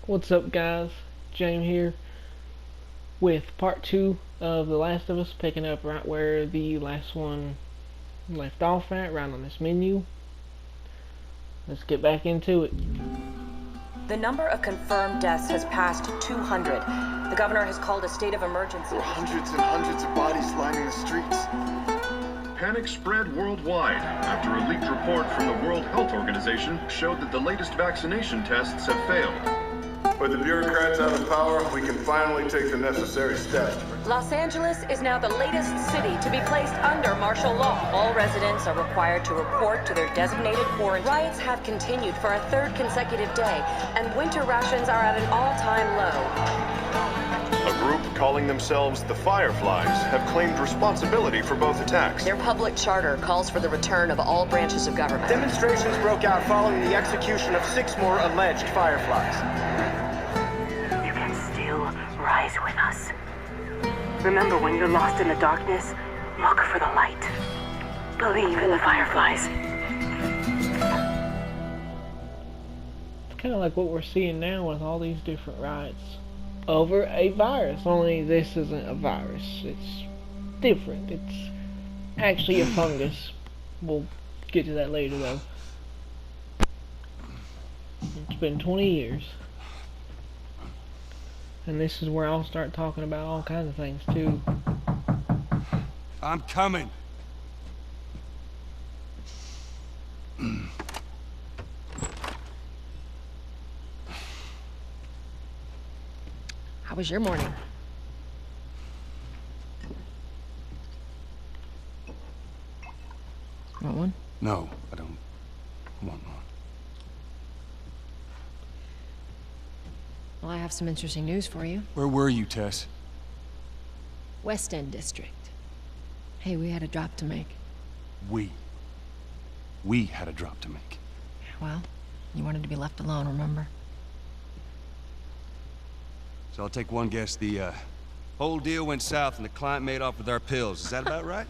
What's up, guys? James here with part 2 of The Last of Us, picking up right where the last one left off at, right on this menu. Let's get back into it. The number of confirmed deaths has passed 200. The governor has called a state of emergency. There are hundreds and hundreds of bodies lining the streets. Panic spread worldwide after a leaked report from the World Health Organization showed that the latest vaccination tests have failed. With the bureaucrats out of power, we can finally take the necessary steps. Los Angeles is now the latest city to be placed under martial law. All residents are required to report to their designated quarantine. Riots have continued for a third consecutive day, and winter rations are at an all-time low. A group calling themselves the Fireflies have claimed responsibility for both attacks. Their public charter calls for the return of all branches of government. Demonstrations broke out following the execution of 6 more alleged Fireflies. Rise with us. Remember, when you're lost in the darkness, look for the light. Believe in the Fireflies. It's kind of like what we're seeing now with all these different riots over a virus, only this isn't a virus. It's different. It's actually a fungus. We'll get to that later, though. It's been 20 years. And this is where I'll start talking about all kinds of things, too. I'm coming. How was your morning? Want one? No, I don't want one. Well, I have some interesting news for you. Where were you, Tess? West End District. Hey, we had a drop to make. We had a drop to make. Well, you wanted to be left alone, remember? So I'll take one guess. The whole deal went south and the client made off with our pills. Is that about right?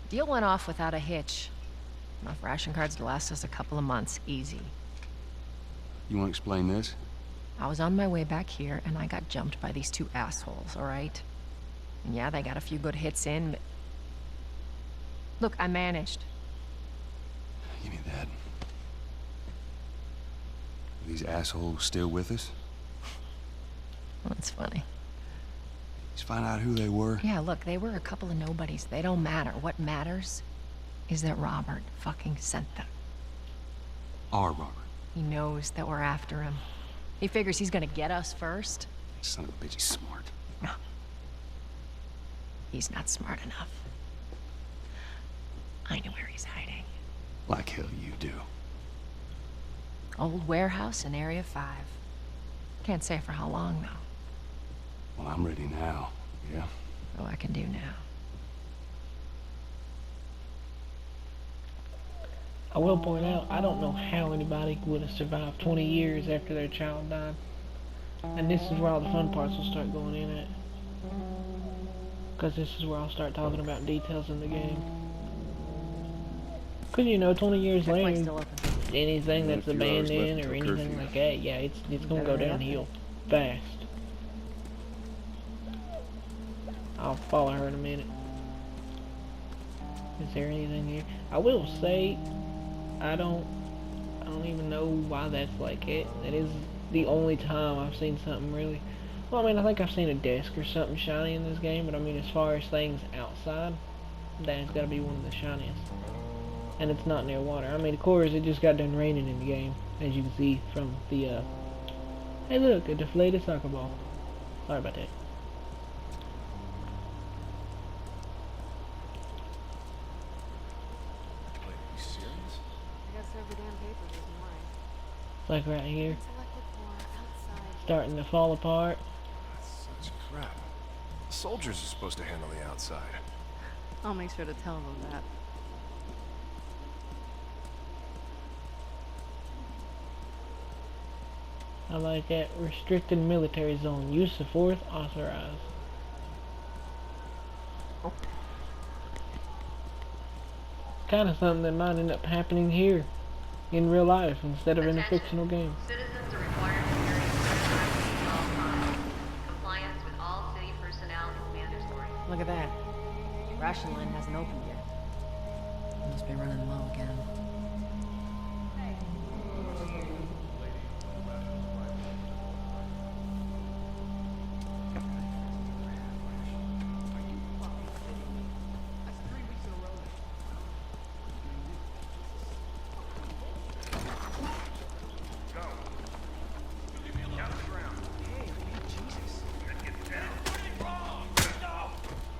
Deal went off without a hitch. Enough ration cards to last us a couple of months, easy. You want to explain this? I was on my way back here, and I got jumped by these 2 assholes, all right? And yeah, they got a few good hits in, but... Look, I managed. Give me that. Are these assholes still with us? That's funny. Just find out who they were. Yeah, look, they were a couple of nobodies. They don't matter. What matters is that Robert fucking sent them. Our Robert. He knows that we're after him. He figures he's gonna get us first. Son of a bitch, he's smart. No. He's not smart enough. I know where he's hiding. Like hell you do. Old warehouse in Area 5. Can't say for how long, though. Well, I'm ready now. Yeah? Oh, I can do now. I will point out, I don't know how anybody would have survived 20 years after their child died. And this is where all the fun parts will start going in at. Because this is where I'll start talking about details in the game. Because, you know, 20 years That place later, still open. anything that's A few hours left abandoned or until anything curfew. like that, yeah, it's going to go downhill fast. I'll follow her in a minute. Is there anything here? I will say, I don't even know why that's like it. That is the only time I've seen something really... Well, I mean, I think I've seen a desk or something shiny in this game, but I mean, as far as things outside, that's got to be one of the shiniest. And it's not near water. I mean, of course, it just got done raining in the game, as you can see from the, Hey look, a deflated soccer ball. Sorry about that. It's like right here, starting to fall apart. That's such crap. The soldiers are supposed to handle the outside. I'll make sure to tell them that. I like that. Restricted military zone. Use of force authorized. Kind of something that might end up happening here. in real life instead of in a fictional game. Citizens are required to carry firearms at all times. Compliance with all city personnel is mandatory. Look at that. Ration line hasn't opened yet. Must be running low again.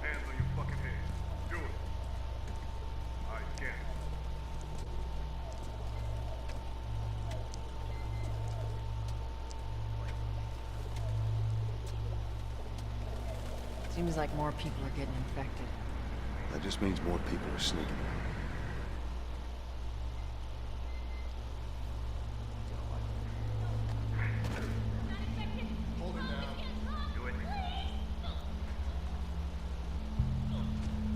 Hands on your fucking head. Do it. I can. Seems like more people are getting infected. That just means more people are sneaking out. Do it.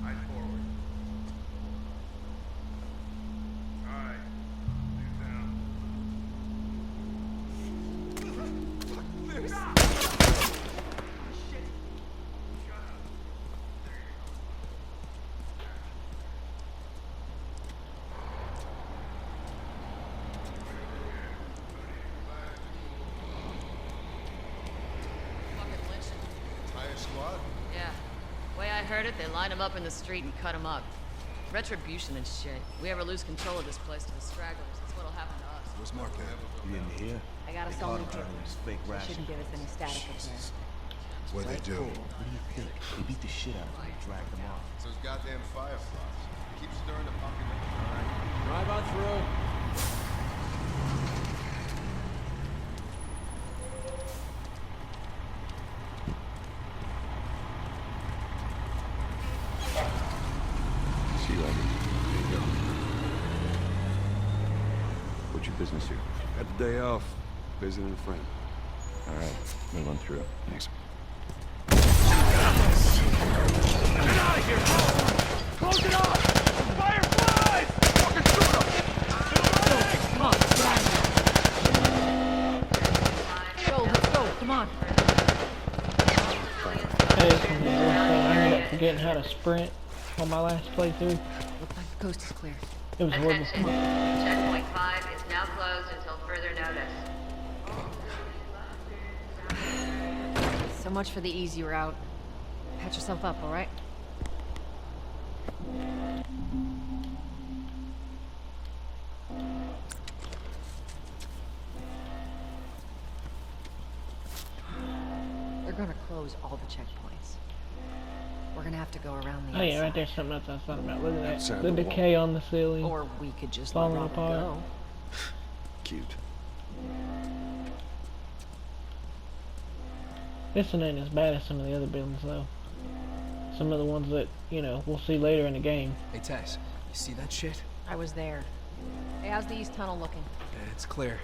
Eyes forward. Alright. Dude down. Entire squad? Yeah. Way I heard it, they line them up in the street and cut them up. Retribution and shit. We ever lose control of this place to the stragglers, that's what'll happen to us. Where's Mark at? You didn't hear? I got us They all caught new him turning papers. his fake They ration. shouldn't give us any static up there. What'd they do? What do you think? They beat the shit out of him and dragged him off. So those goddamn fireflies. Keep stirring the population. Drive on through. See you later. There you go. What's your business here? Got the day off. Visiting a friend. All right, move on through. Thanks. Get out of here! Close it off! Fireflies! Fucking shoot them! Come on, get out of here. Go, let's go, come on. Hey, this one's the worst thing. I ended up forgetting how to sprint on my last playthrough. Looks like the coast is clear. It was horrible. Attention. Checkpoint 5 is now closed until further notice. So much for the easy route. Patch yourself up, all right? They're gonna close all the checkpoints. We're gonna have to go around the Oh yeah, outside. right there's something else I was talking about. Look at that. Outside The the wall. decay on the ceiling. Or we could just Falling let Robert apart. go. Cute. This one ain't as bad as some of the other buildings though. Some of the ones that, you know, we'll see later in the game. Hey, Tess, you see that shit? I was there. Hey, how's the east tunnel looking? It's clear.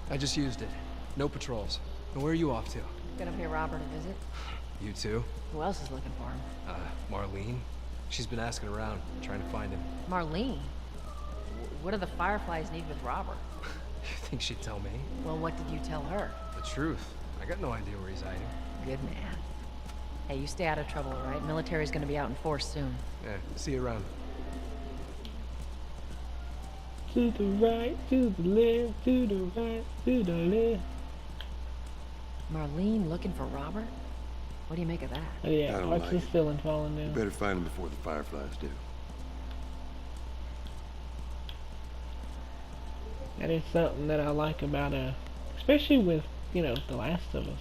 I just used it. No patrols. And where are you off to? Gonna pay Robert a visit? You too? Who else is looking for him? Marlene? She's been asking around, trying to find him. Marlene? What do the Fireflies need with Robert? You think she'd tell me? Well, what did you tell her? The truth. I got no idea where he's hiding. Good man. Hey, you stay out of trouble, all right? Military's gonna be out in force soon. Yeah, see you around. To the right, to the left, to the right, to the left. Marlene looking for Robert? What do you make of that? Oh yeah, I don't watch like this it. ceiling falling You down. better find him before the fireflies do. That is something that I like about especially with, you know, The Last of Us.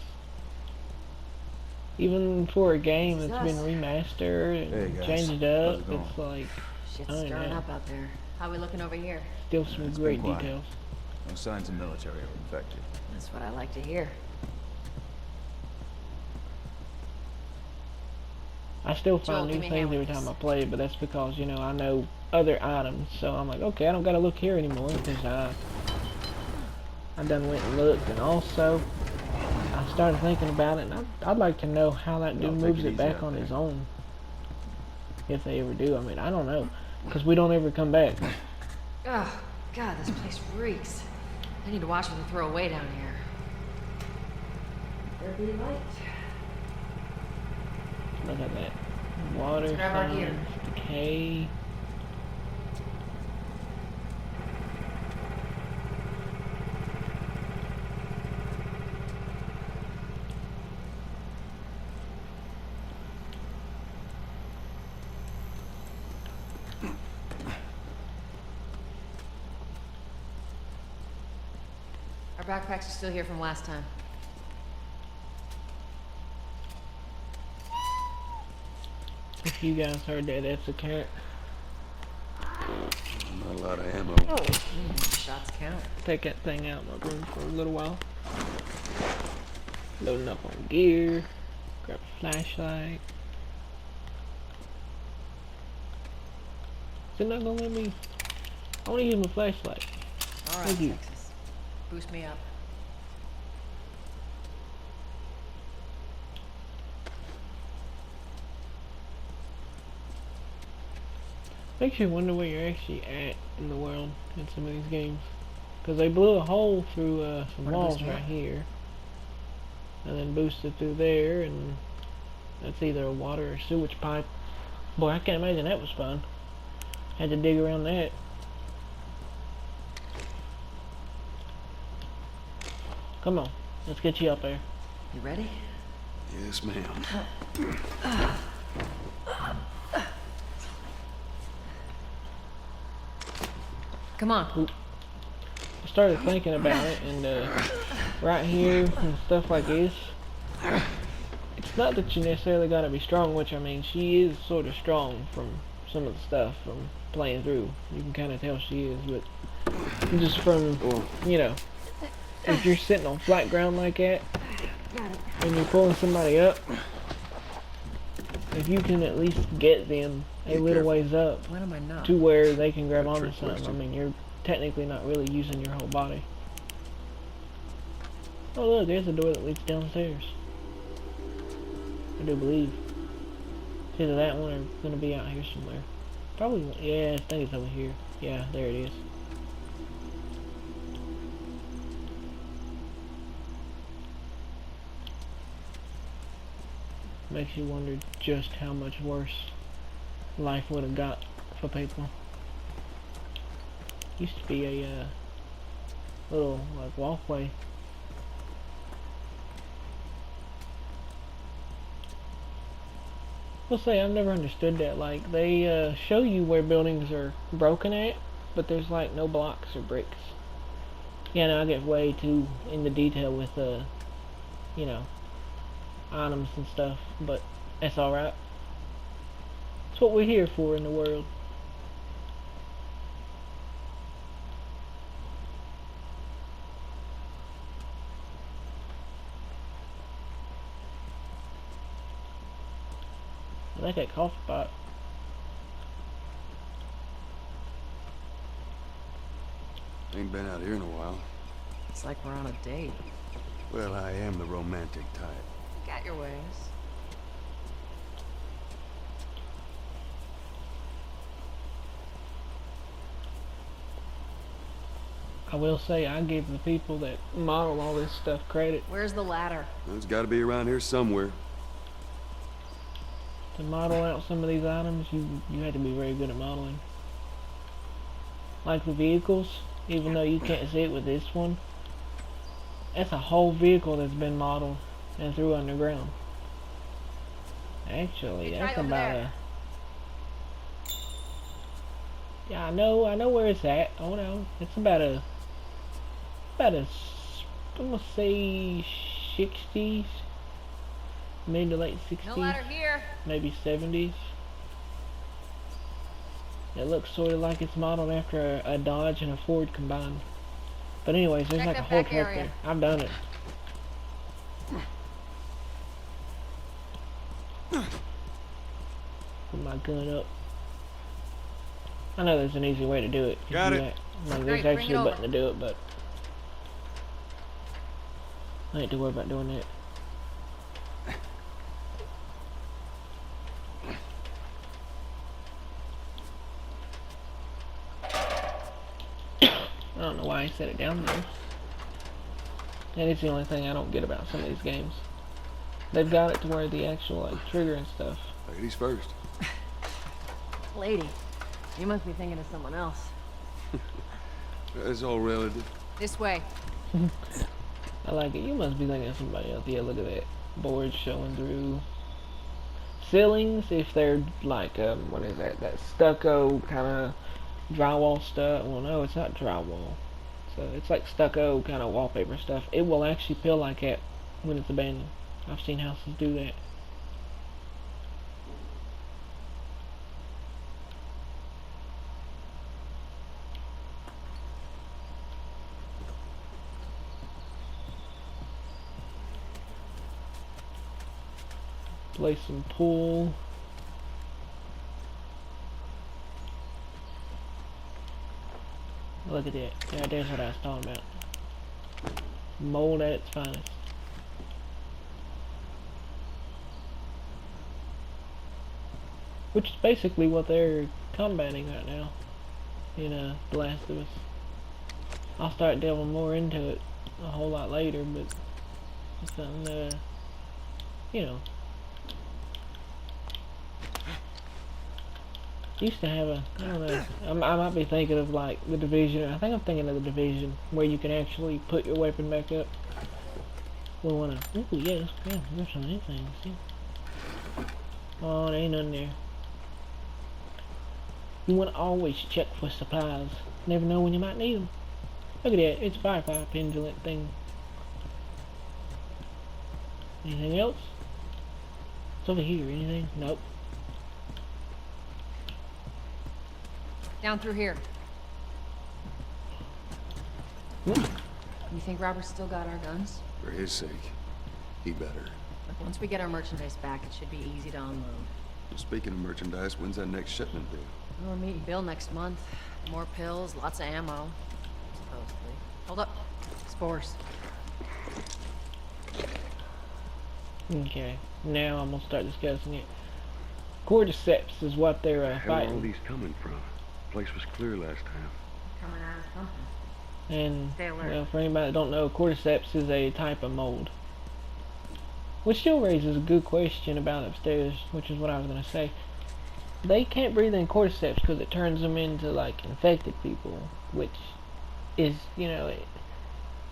Even for a game that's been remastered and Hey, guys. changed How's up, it going? it's like Shit's Oh, stirring yeah. up out there. How we looking over here? still some It's great been quiet. details. No signs of military or infected. That's what I like to hear. I still Joel, find give new me a things hand with every time this. I play, but that's because, you know, I know other items, so I'm like, okay, I don't gotta look here anymore, because I done went and looked, and also, I started thinking about it, and I'd like to know how that dude Take moves it it easy back out on there. his own. If they ever do, I mean, I don't know, because we don't ever come back. Ugh, God, this place reeks. I need to watch what they throw away down here. There'll be light. Look at that. Water Let's grab our gear. signs, decay. Our backpacks are still here from last time. If you guys heard that, that's a cat. Not a lot of ammo. Shots count. Take that thing out of my room for a little while. Loading up on gear. Grab a flashlight. Is it not gonna let me? I wanna use my flashlight. Alright, Thank you. Texas. Boost me up. Makes you wonder where you're actually at in the world in some of these games. Because they blew a hole through some walls right here. And then boosted through there, and that's either a water or sewage pipe. Boy, I can't imagine that was fun. Had to dig around that. Come on, let's get you up there. You ready? Yes, ma'am. Come on. I started thinking about it, and right here and stuff like this, it's not that you necessarily gotta be strong, which I mean, she is sort of strong from some of the stuff from playing through. You can kind of tell she is, but just from, you know, if you're sitting on flat ground like that, and you're pulling somebody up, if you can at least get them a little ways up When am I not? to where they can grab onto something, I mean, you're technically not really using your whole body. Oh look, there's a door that leads downstairs. I do believe. It's either that one or it's gonna be out here somewhere. Probably, yeah, I think it's over here. Yeah, there it is. Makes you wonder just how much worse life would have got for people. Used to be a little like walkway. I'll say I've never understood that. Like they show you where buildings are broken at, but there's like no blocks or bricks. Yeah, no, I get way too in the detail with you know, items and stuff, but that's alright. That's what we're here for in the world. I like that coffee pot. Ain't been out here in a while. It's like we're on a date. Well, I am the romantic type. Got your ways. I will say I give the people that model all this stuff credit. Where's the ladder? It's got to be around here somewhere. To model out some of these items, you had to be very good at modeling. Like the vehicles, even though you can't see it with this one, that's a whole vehicle that's been modeled and threw underground. Actually, It's that's right over about there. yeah, I know where it's at. Oh no, it's about a I'm gonna say 60s, mid to late 60s. No ladder here. Maybe 70s. It looks sort of like it's modeled after a Dodge and a Ford combined. But anyways, there's Check like a that whole back truck area. there. I've done it. Put my gun up. I know there's an easy way to do it. Got it. Like, Great, there's bring actually it a over. button to do it, but I ain't to worry about doing that. set it down there. And it's the only thing I don't get about some of these games. They've got it to where the actual like trigger and stuff. Ladies first. Lady, you must be thinking of someone else. It's all relative. This way. I like it. You must be thinking of somebody else. Yeah, look at that. Board showing through. Ceilings, if they're like, what is that? That stucco kind of drywall stuff. Well, no, it's not drywall. So it's like stucco kind of wallpaper stuff. It will actually feel like that when it's abandoned. I've seen houses do that. Play some pool. Look at that. Yeah, that's what I was talking about. Mold at its finest. Which is basically what they're combating right now in The Last of Us. I'll start delving more into it a whole lot later, but it's something that, you know, used to have a, I don't know, I might be thinking of like The Division. I think I'm thinking of The Division, where you can actually put your weapon back up. We wanna, ooh, yeah, there's some of these things, yeah. Oh, there ain't none there. You wanna always check for supplies. Never know when you might need them. Look at that, it's a firefly pendulum thing. Anything else? It's over here, anything? Nope. Down through here. Look. You think Robert's still got our guns? For his sake, he better. Look, once we get our merchandise back, it should be easy to unload. Speaking of merchandise, when's that next shipment due? We're meeting Bill next month. More pills, lots of ammo. Supposedly. Hold up. Spores. Okay, now I'm gonna start discussing it. Cordyceps is what they're Where are all fighting. these coming from? Place was clear last time. Coming out of something. And, Stay alert. well, for anybody that don't know, cordyceps is a type of mold. Which still raises a good question about upstairs, which is what I was going to say. They can't breathe in cordyceps because it turns them into, like, infected people, which is, you know,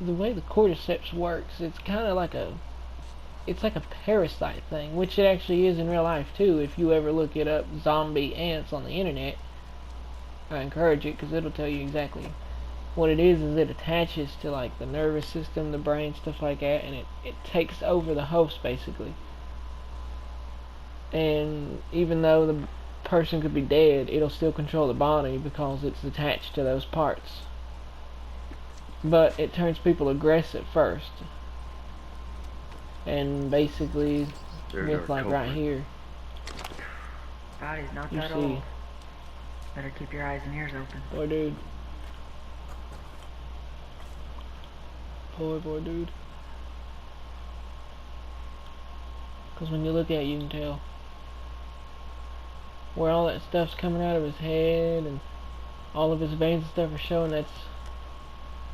the way the cordyceps works, it's kind of like it's like a parasite thing, which it actually is in real life, too. If you ever look it up, zombie ants on the internet, I encourage it because it'll tell you exactly what it is it attaches to like the nervous system, the brain, stuff like that, and it takes over the host basically. And even though the person could be dead, it'll still control the body because it's attached to those parts. But it turns people aggressive first. And basically, with like right here, Body's not you that see. old. Better keep your eyes and ears open. Poor dude. Poor dude. Because when you look at it, you can tell where all that stuff's coming out of his head and all of his veins and stuff are showing.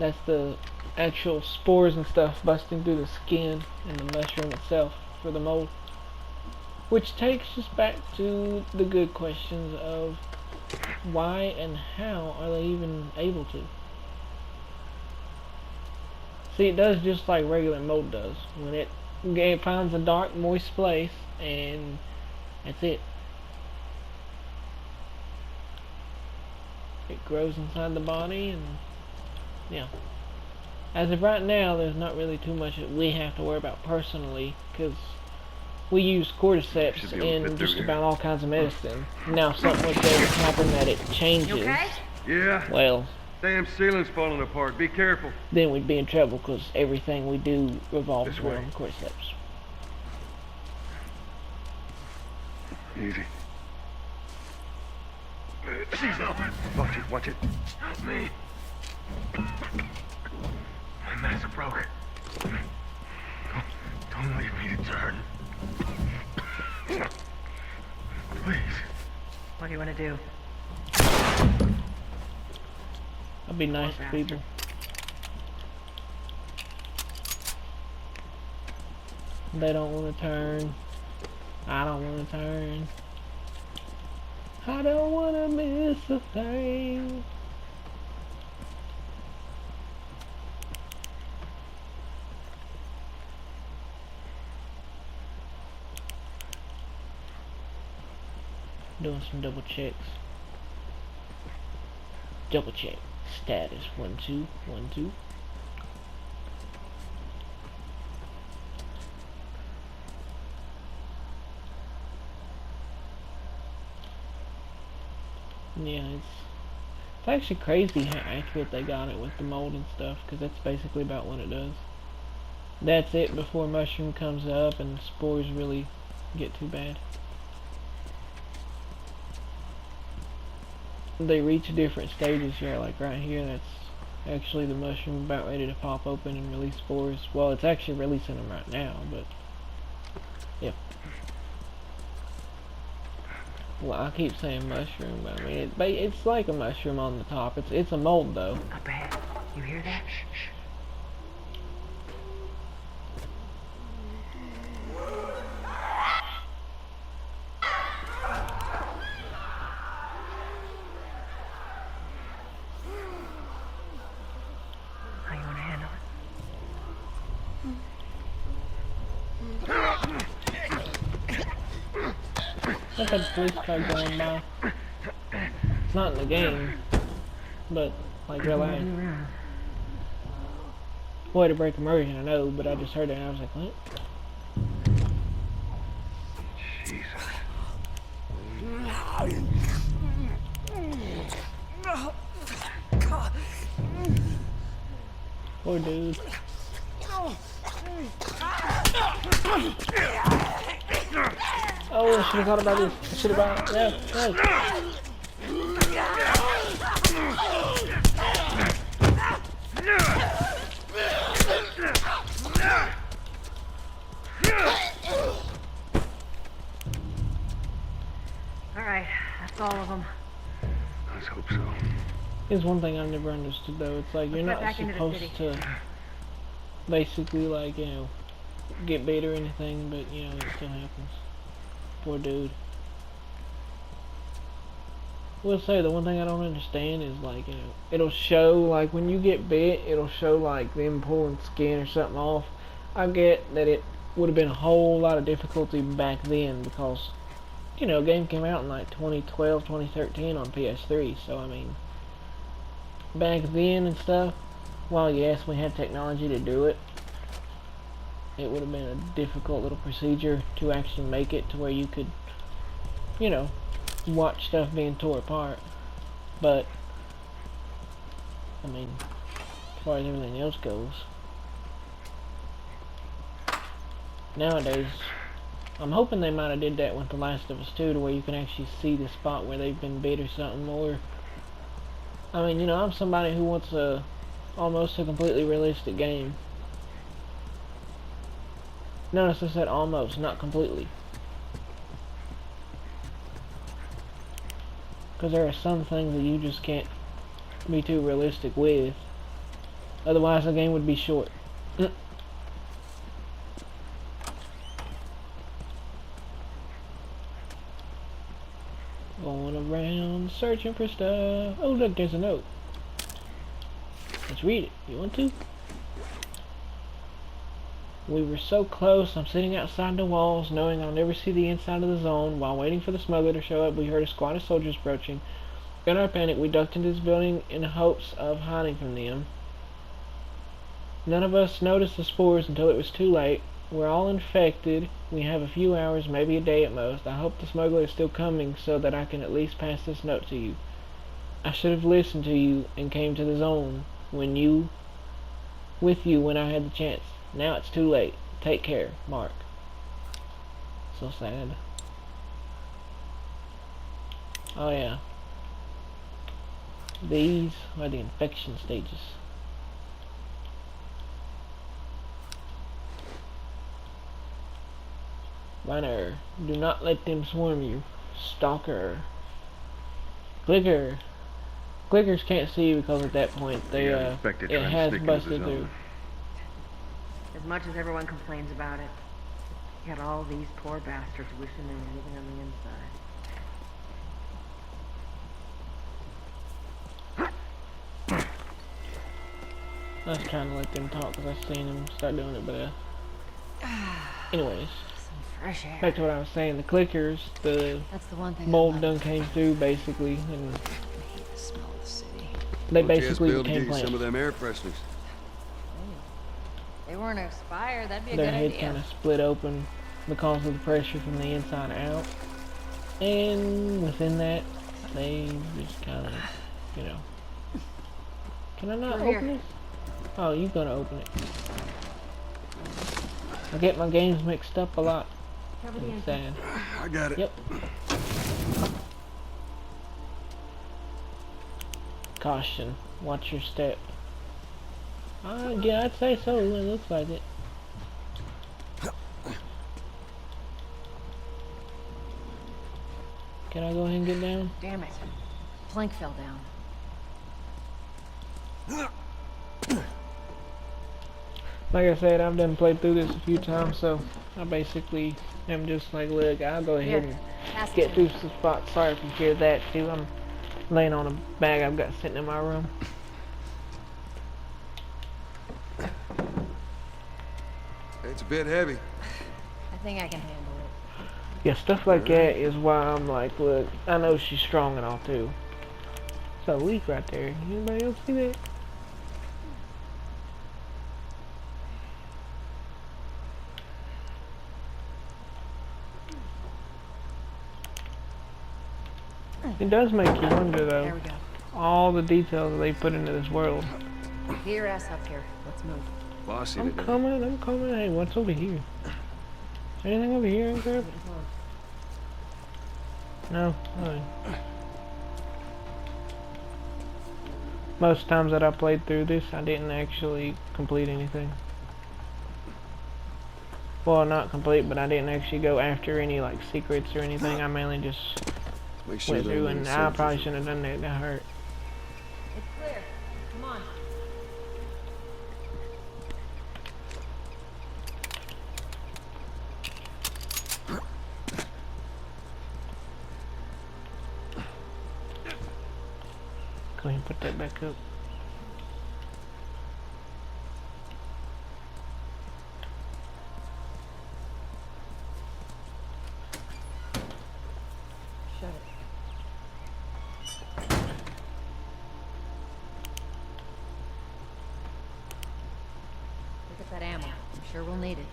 That's the actual spores and stuff busting through the skin and the mushroom itself for the mold. Which takes us back to the good questions of why and how are they even able to? See, it does just like regular mold does. When it finds a dark, moist place, and that's it. It grows inside the body, and yeah. As of right now, there's not really too much that we have to worry about personally, because we use cordyceps in just about all kinds of medicine. Now, if something was to happen that it changes, You okay? Yeah. well, Damn ceiling's falling apart. Be careful. then we'd be in trouble because everything we do revolves This way. around cordyceps. Easy. Watch it, watch it. Help me. My mask broke. Don't leave me to turn. Please. What do you want to do? I'd be nice to people. They don't want to turn. I don't want to turn. I don't want to miss a thing. Doing some double checks. Double check. Status 1 2 1 2. Yeah, it's actually crazy how accurate they got it with the mold and stuff, because that's basically about what it does. That's it before mushroom comes up and the spores really get too bad. They reach different stages here, like right here, that's actually the mushroom about ready to pop open and release spores. Well, it's actually releasing them right now, but yeah. Well, I keep saying mushroom, but I mean, it's like a mushroom on the top. It's a mold, though. Up ahead. You hear that? Shh. How you want to handle it? I've had police car going by. It's not in the game, but like real life. Way to break immersion, I know, but I just heard it and I was like, what? Poor dude. Oh, I should have thought about this. I should have Alright, that's all of them. Let's hope so. Here's one thing I've never understood, though. It's like, you're not supposed to basically, like, you know, get bait or anything, but, you know, it still happens. Poor dude. I will say, the one thing I don't understand is, like, you know, it'll show, like, when you get bit, it'll show, like, them pulling skin or something off. I get that it would have been a whole lot of difficulty back then, because, you know, game came out in, like, 2012, 2013 on PS3, so, I mean, back then and stuff, while yes, we had technology to do it, it would have been a difficult little procedure to actually make it to where you could, you know, watch stuff being tore apart. But I mean, as far as everything else goes, nowadays, I'm hoping they might have did that with The Last of Us 2, to where you can actually see the spot where they've been bit or something. Or, I mean, you know, I'm somebody who wants almost a completely realistic game. Notice I said almost, not completely. Because there are some things that you just can't be too realistic with. Otherwise the game would be short. Going around searching for stuff. Oh look, there's a note. Let's read it. You want to? We were so close. I'm sitting outside the walls, knowing I'll never see the inside of the zone. While waiting for the smuggler to show up, we heard a squad of soldiers approaching. In our panic, we ducked into this building in hopes of hiding from them. None of us noticed the spores until it was too late. We're all infected. We have a few hours, maybe a day at most. I hope the smuggler is still coming so that I can at least pass this note to you. I should have listened to you and came to the zone with you when I had the chance. Now it's too late. Take care, Mark. So sad. Oh yeah. These are the infection stages. Runner, do not let them swarm you. Stalker. Clicker. Clickers can't see you because at that point they it has busted through. As much as everyone complains about it, Got all these poor bastards wishing they were living on the inside. I was trying to let them talk because I seen them start doing it, but anyways, Some fresh air. back to what I was saying. The clickers, the That's the one thing. mold done came through basically, and I hate the smell of the city. they Well, Jess, basically Bill, to became get you some of plants. them air fresheners. They weren't expired. That'd be a Their good head idea. kind of split open because of the pressure from the inside out, and within that, they just kind of, you know. Can I not Over open here. it? Oh, you gonna open it? I get my games mixed up a lot. Cover the It's entrance. sad. I got it. Yep. Caution. Watch your step. Yeah, I'd say so. It looks like it. Can I go ahead and get down? Damn it. Plank fell down. Like I said, I've done played through this a few times, so I basically am just like, look, I'll go ahead Here, and pass it get to through me. some spots. Sorry if you hear that too. I'm laying on a bag I've got sitting in my room. It's a bit heavy. I think I can handle it. Yeah, stuff like that is why I'm like, look, I know she's strong and all too. It's a leak right there. Anybody else see that? It does make you wonder There though, we go. all the details that they put into this world. Get your ass up here. Let's move. Bossy I'm today. coming. Hey, what's over here? Anything over here, Grab? No. Alright. Most times that I played through this, I didn't actually complete anything. Well, not complete, but I didn't actually go after any like secrets or anything. I mainly just Make sure went there through, ain't and any I probably soldiers. shouldn't have done that. That hurt. It's clear. Come on. Go ahead and put that back up. Shut it. Look at that ammo. I'm sure we'll need it.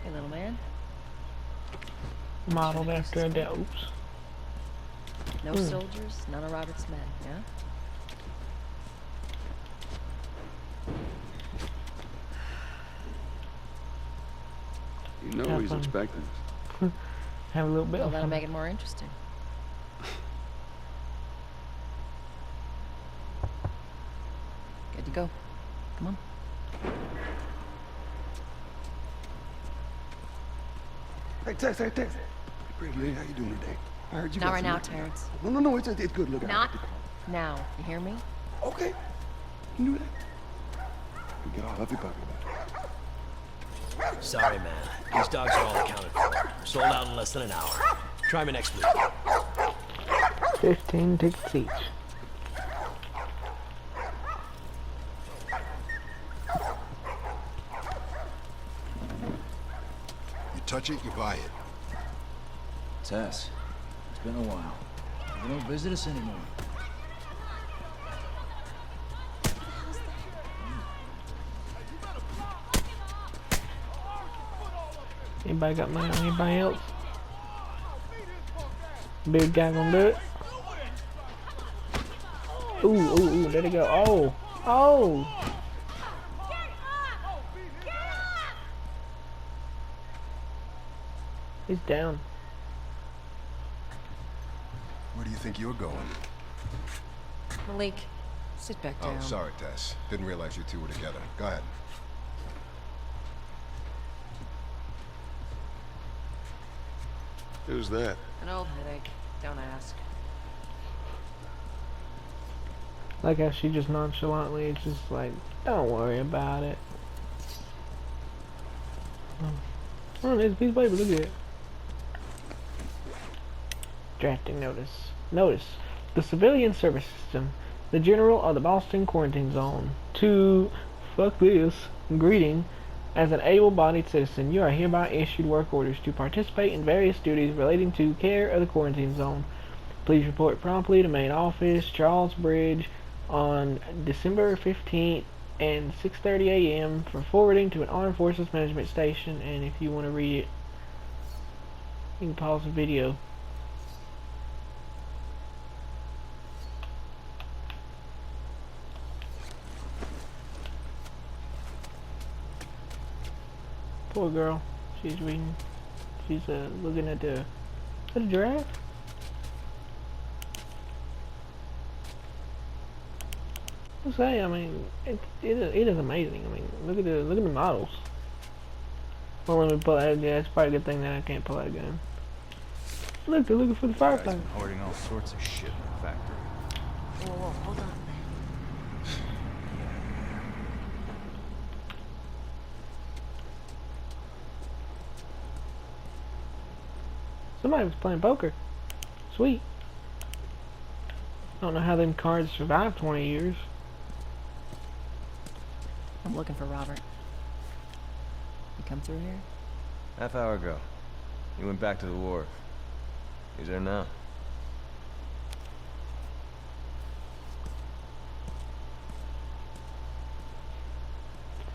Hey, little man. Modeled after a Oops. No soldiers, none of Robert's men, yeah? You know Have he's fun. expecting us. Have a little bit Well, of that'll fun. make it more interesting. Good to go. Come on. Hey, Tex. Hey, pretty lady, how you doing today? I heard you Not got right some now, work. Terrence. No, it's good. Look, Not now. You hear me? Okay. You can do that. Get all of your puppy back. Sorry, man. These dogs are all accounted for. Sold out in less than an hour. Try me next week. 15 tickets each. You touch it, you buy it. Tess, it's been a while. You don't visit us anymore. Anybody got money on anybody else? Big guy gonna do it? Ooh, there they go. Oh! He's down. Where do you think you're going? Malik, sit back down. Oh, sorry, Tess. Didn't realize you two were together. Go ahead. Who's that? An old headache. Don't ask. Like how she just nonchalantly, it's just like, don't worry about it. Oh, there's a piece of paper, look at it. Drafting notice. Notice. The civilian service system. The general of the Boston quarantine zone. To, fuck this, greeting. As an able-bodied citizen, you are hereby issued work orders to participate in various duties relating to care of the quarantine zone. Please report promptly to main office, Charles Bridge, on December 15th and 6:30 a.m. for forwarding to an Armed Forces Management Station. And if you want to read it, you can pause the video. Poor girl. She's reading. She's looking at the giraffe. I say, I mean, it is amazing. I mean, look at the models. Well, let me pull out. Yeah, it's probably a good thing that I can't pull out a gun. Look, they're looking for the firefly. Hoarding all sorts of shit in the factory. Whoa, hold on. Somebody was playing poker. Sweet. I don't know how them cards survived 20 years. I'm looking for Robert. You come through here? Half hour ago. He went back to the wharf. He's there now.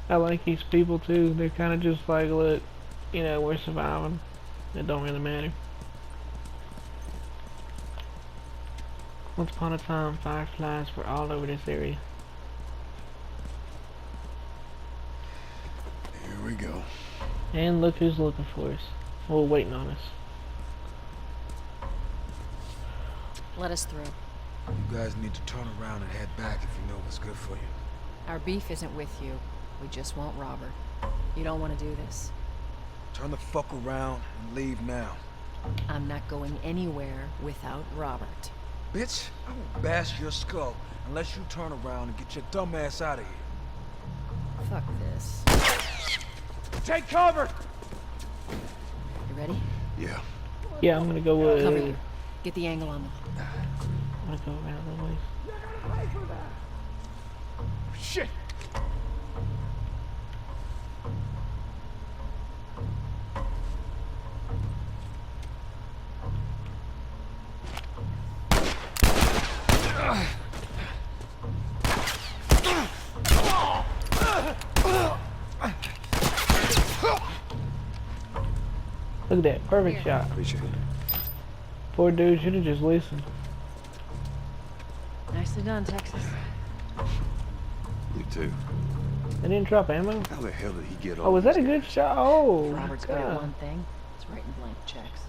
I like these people too. They're kind of just like, look, you know, we're surviving. It don't really matter. Once upon a time, fireflies were all over this area. Here we go. And look who's looking for us. Well, waiting on us. Let us through. You guys need to turn around and head back if you know what's good for you. Our beef isn't with you. We just want Robert. You don't want to do this. Turn the fuck around and leave now. I'm not going anywhere without Robert. Bitch, I will bash your skull unless you turn around and get your dumb ass out of here. Fuck this. Take cover! You ready? Yeah. Yeah, I'm gonna go Cover you. Get the angle on them. I'm gonna go around the way. Shit! Look at that, perfect shot. Appreciate it. Poor dude should have just listened. Nicely done, Texas. You too. They didn't drop ammo? How the hell did he get all Oh, was that a these good guys? shot? Oh, Robert's got yeah. one thing. It's writing blank checks.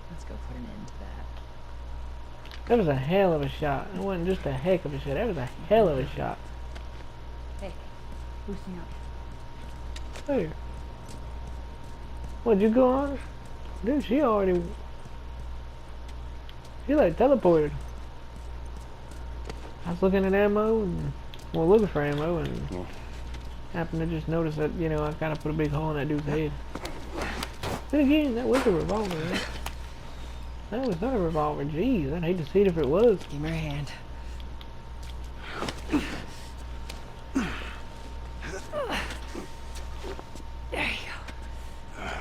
Let's go put an end to that. That was a hell of a shot. It wasn't just a heck of a shot. That was a hell of a shot. Hey, loosen up. Where? What'd you go on? Dude, she already... She like teleported. I was looking at ammo and... Well, looking for ammo and... Happened to just notice that, you know, I kind of put a big hole in that dude's head. Then again, that was a revolver, right? That was not a revolver. Jeez, I'd hate to see it if it was. Give me your hand. There you go.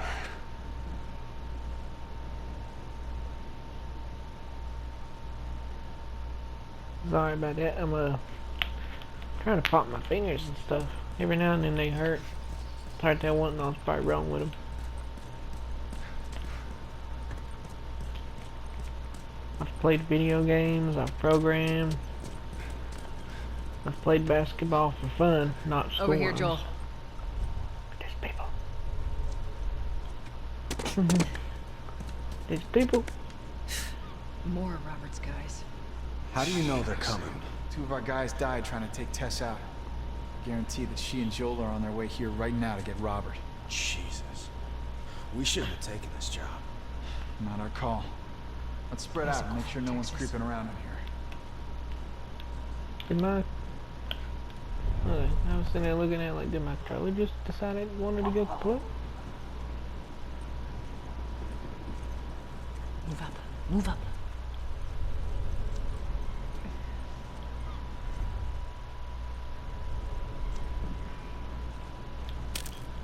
Sorry about that. I'm trying to pop my fingers and stuff. Every now and then they hurt. It's hard to tell what else probably wrong with them. I've played video games. I've programmed. I've played basketball for fun, not school. Over here, Joel. There's people. There's people. More of Robert's guys. How do you know they're coming? 2 of our guys died trying to take Tess out. Guarantee that she and Joel are on their way here right now to get Robert. Jesus. We shouldn't have taken this job. Not our call. Let's spread out and make sure no one's creeping around in here. Did my... Okay, I was sitting there looking at like, did my controller just decide it wanted to go kaput? Move up. Move up.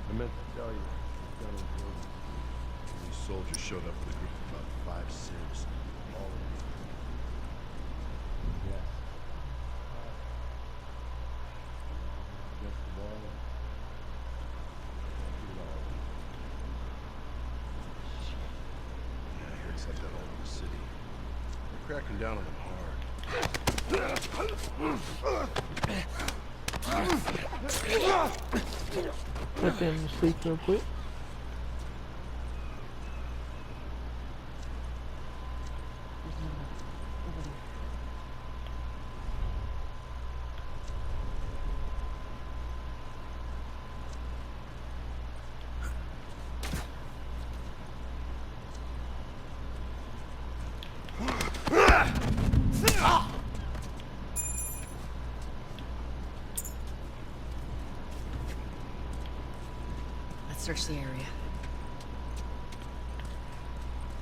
I meant to tell you. These soldiers showed up with a group of about 5 Sibs. All of them. Yes. Just the ball. Yeah, I heard it's like that all over the city. They're cracking down on them hard. Let them sleep real quick. Search the area.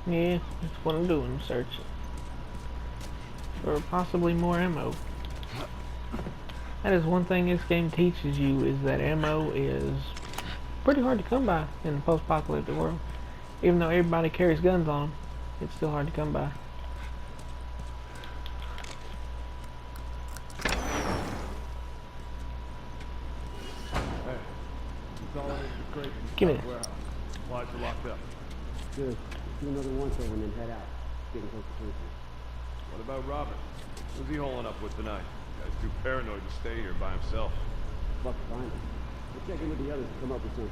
Yeah, that's what I'm doing, searching. For possibly more ammo. That is one thing this game teaches you, is that ammo is pretty hard to come by in the post-apocalyptic world. Even though everybody carries guns on them, it's still hard to come by. Give me it. Supplies are locked up. Good. Do another once over and then head out. Getting close to prison. What about Robert? Who's he holing up with tonight? Guy's too paranoid to stay here by himself. Fuck, find him. We'll check in with the others to come up with something.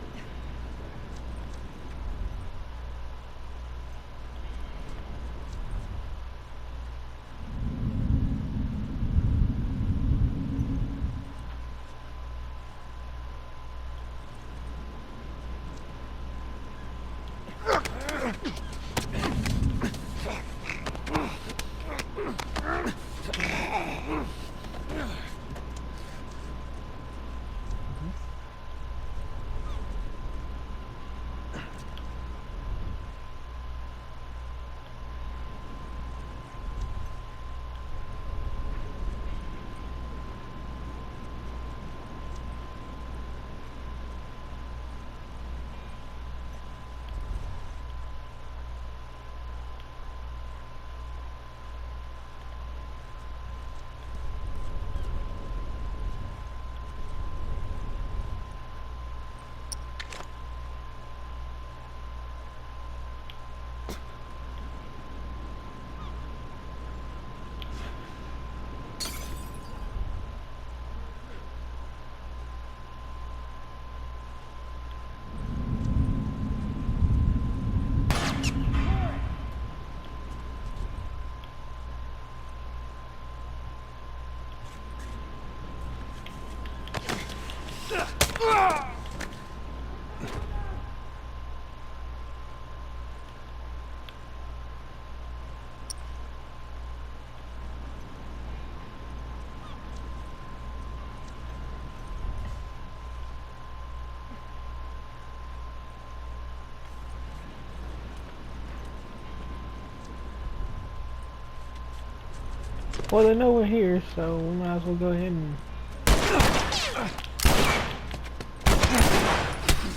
Well, they know we're here, so we might as well go ahead and...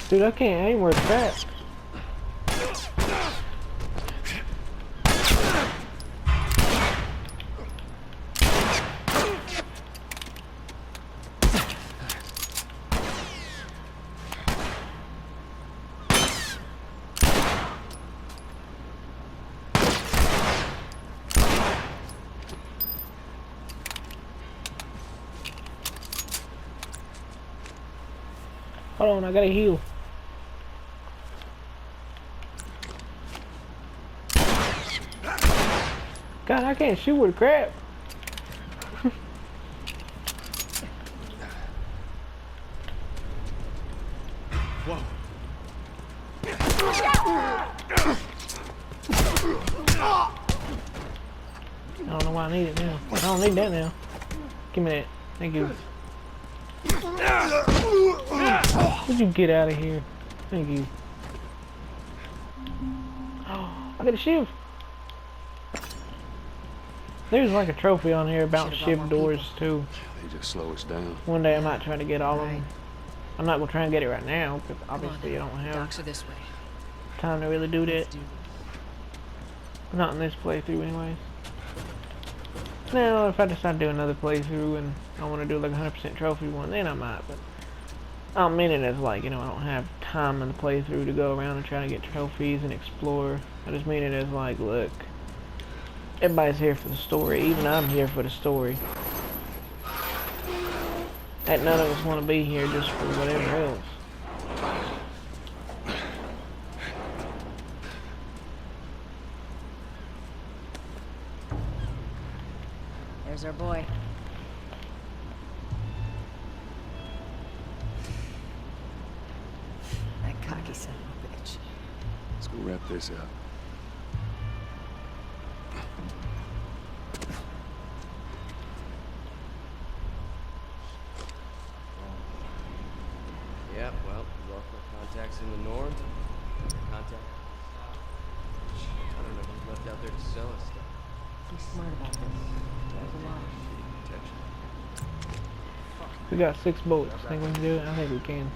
Dude, I can't aim worth that. Hold on, I gotta heal. God, I can't shoot with crap. Whoa. I don't know why I need it now. I don't need that now. Give me that. Thank you. Would you get out of here? Thank you. Oh, I got a shiv. There's like a trophy on here about shiv doors too. They just slow us down. One day I might try to get all of them. I'm not gonna try and get it right now because obviously I don't have Docks are this way. time to really do that. Not in this playthrough anyways. Now if I decide to do another playthrough and I want to do like a 100% trophy one, then I might, but I don't mean it as like, you know, I don't have time in the playthrough to go around and try to get trophies and explore. I just mean it as like, look, everybody's here for the story, even I'm here for the story. And none of us want to be here just for whatever else. There's our boy. That cocky son of a bitch. Let's go wrap this up. Yeah, well, local contacts in the north. Contact. I don't know who's left out there to sell us stuff. Be smart about this. There's a lot. We got 6 bullets. Think we can do it? I think we can.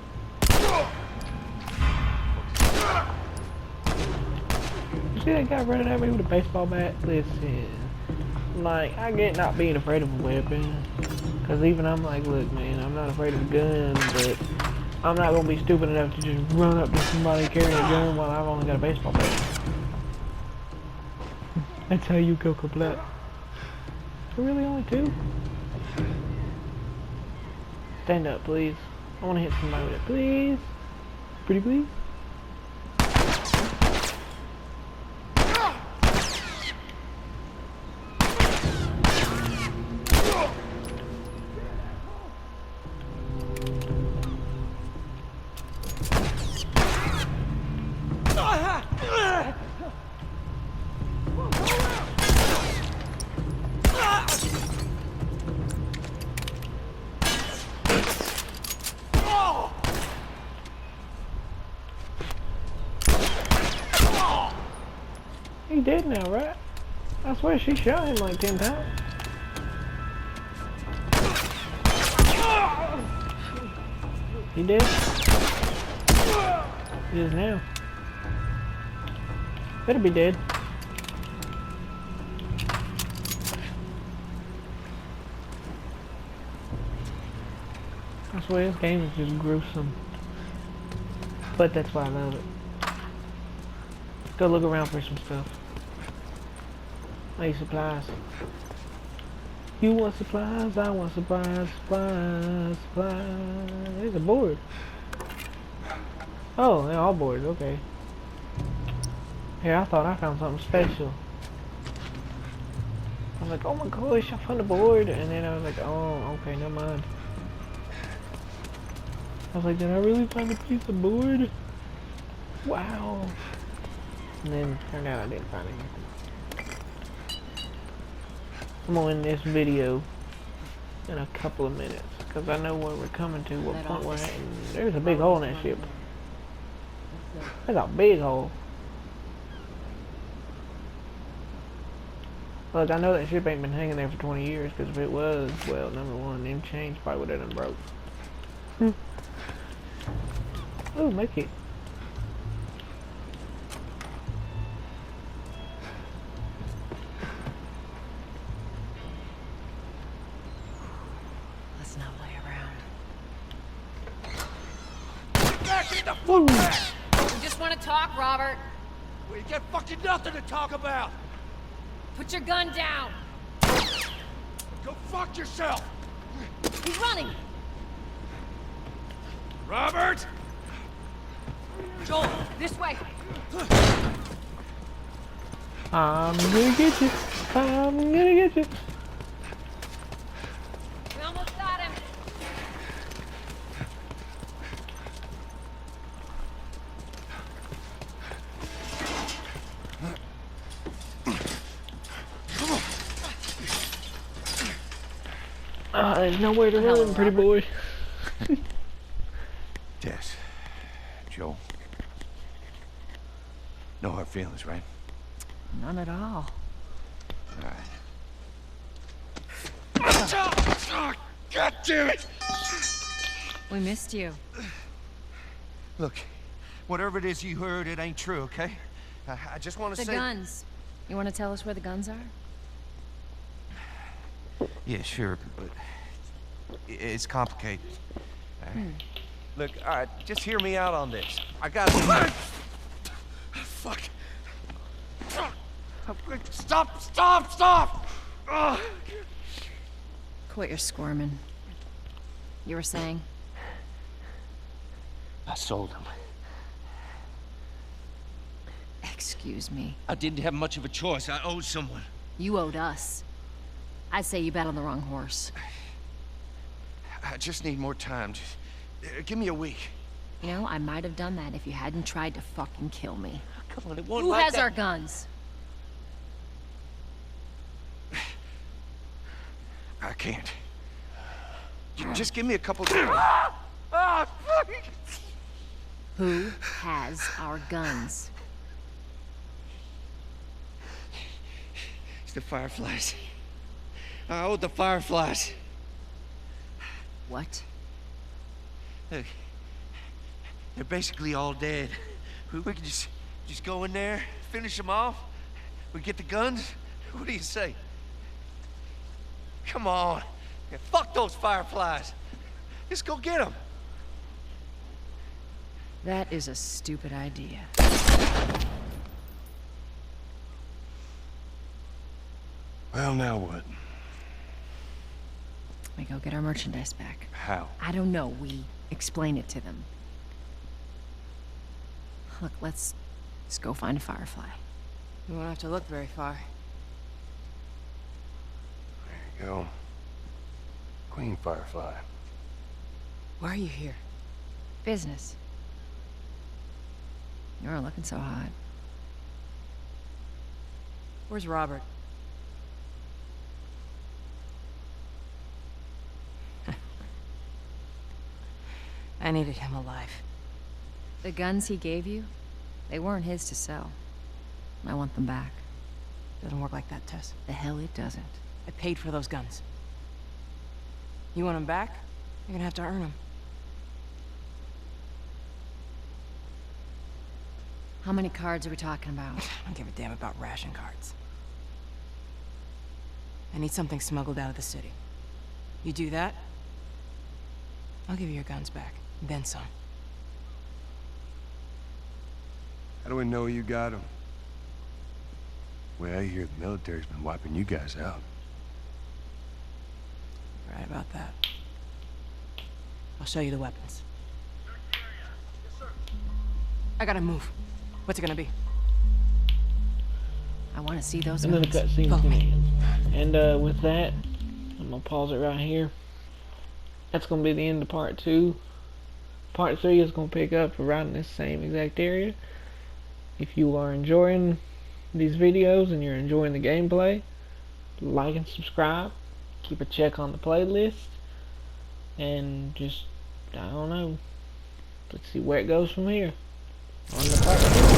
You see that guy running at me with a baseball bat? Listen, like, I get not being afraid of a weapon, cause even I'm like, look, man, I'm not afraid of a gun, but I'm not gonna be stupid enough to just run up to somebody carrying a gun while I've only got a baseball bat. That's how you go kaput. Really, only 2? Stand up, please. I want to hit somebody with it, please. Pretty please. He dead now, right? I swear she shot him like 10 times. He dead? He is now. Better be dead. I swear this game is just gruesome. But that's why I love it. Go look around for some stuff. I need supplies. You want supplies? I want supplies. Supplies. Supplies. There's a board. Oh, they're all boards. Okay. Here, I thought I found something special. I was like, oh my gosh, I found a board. And then I was like, oh, okay, never mind. I was like, did I really find a piece of board? Wow. And then turned out I didn't find anything. I'm gonna end this video in a couple of minutes because I know where we're coming to, what point we're at. And there's a big hole in that ship. There's a big hole. Look, I know that ship ain't been hanging there for 20 years because if it was, well, number one, them chains probably would have done broke. Oh, make it. Let's not lay around. Back in the fuck back! You just want to talk, Robert. Well, you got fucking nothing to talk about! Put your gun down. Go fuck yourself! He's running. Robert! Joel, this way. I'm gonna get you. I'm gonna get you. We almost got him. There's nowhere to run, pretty boy. Tess. Joel. No hard feelings, right? None at all. Alright. God damn it! We missed you. Look, whatever it is you heard, it ain't true, okay? I just want to The say... guns. You want to tell us where the guns are? Yeah, sure, but it's complicated. Look, all right, just hear me out on this. I got to... Fuck. Stop! Quit your squirming. You were saying? I sold him. Excuse me. I didn't have much of a choice. I owed someone. You owed us. I'd say you bet on the wrong horse. I just need more time. Just give me a week. You know, I might have done that if you hadn't tried to fucking kill me. Come on, it won't Who like has that. our guns? I can't. Just give me a couple days. Who has our guns? It's the Fireflies. I owed the Fireflies. What? Look, they're basically all dead. We could just go in there, finish them off. We get the guns. What do you say? Come on. Yeah, fuck those Fireflies. Just go get them. That is a stupid idea. Well, now what? We go get our merchandise back. How? I don't know. We explain it to them. Look, let's go find a Firefly. You won't have to look very far. There you go. Queen Firefly. Why are you here? Business. You're looking so hot. Where's Robert? I needed him alive. The guns he gave you, they weren't his to sell. I want them back. Doesn't work like that, Tess. The hell it doesn't. I paid for those guns. You want them back? You're gonna have to earn them. How many cards are we talking about? I don't give a damn about ration cards. I need something smuggled out of the city. You do that, I'll give you your guns back. Then some. How do we know you got them? Well, I hear the military's been wiping you guys out. Right about that. I'll show you the weapons. I gotta move. What's it gonna be? I want to see those And then the guns. cutscene's Follow gonna me. end. And with that, I'm gonna pause it right here. That's gonna be the end of part 2. Part 3 is gonna pick up right in this same exact area. If you are enjoying these videos and you're enjoying the gameplay, like and subscribe. Keep a check on the playlist. And just, I don't know. Let's see where it goes from here. On the part 2.